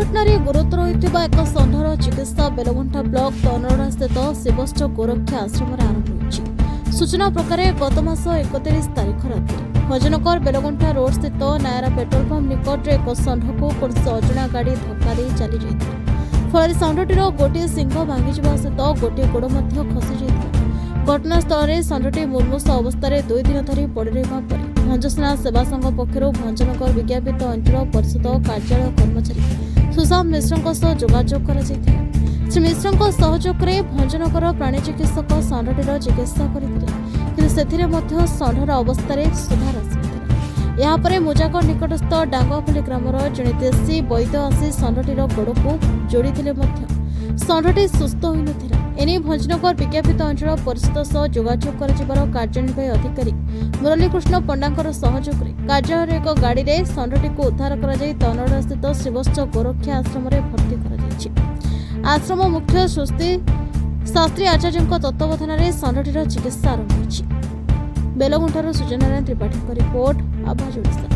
दुर्घटन गुरुतर होता एक षंढर चिकित्सा बेलगुंठा ब्लॉक तनोड़ा स्थित शिवस्थ गोरक्षा आश्रम आरंभ हो। सूचना प्रकार गत मास 31 तारिख राति भजनकर बेलगुंठा रोड स्थित नायरा पेट्रोल पंप निकट एक षंढ को कौन अजणा गाड़ी धक्का दे चली जाइଥିଲା। फल षंढटीर गोटे सिंह भांगी सहित गोटे गोड़ खसी जाइଥିଲା। घटनास्थल में षंढटी मुर्मूष अवस्था 2 दिन धरी पड़ रहा पर भंजसेना सेवा संघ पक्षर भंजनगर विज्ञापित अंचल परिषद कार्यालय कर्मचारी सुशांत मिश्र जोगाजोग कर श्री मिश्र सहयोग में भंजनगर प्राणी चिकित्सक षंढटीर चिकित्सा करते षंढर अवस्था सुधार आसी यापर मुजागर निकटस्थ डांगापल्ली ग्रामर जड़े देशी वैद्य आसी षंढटीर गोड़ को जोड़ी षंढटी सुस्थ हो न एने भंजनगर विज्ञापित अंचल परिषद सह जोगाजोग कर कार्यनिर्वाही अधिकारी मुरलीकृष्ण पंडा सहयोग में कार्यालय एक गाड़ी में षंढटी को उद्धार कर तनोड़ा स्थित शिवस्थ गोरक्षा आश्रम में भर्ती कर आश्रम मुख्य शास्त्री आचार्य तत्वावधान में षंढटीर चिकित्सा आरंभ हो। बेलगुंठार सूचना त्रिपाठी रिपोर्ट आवाज ओडिशा।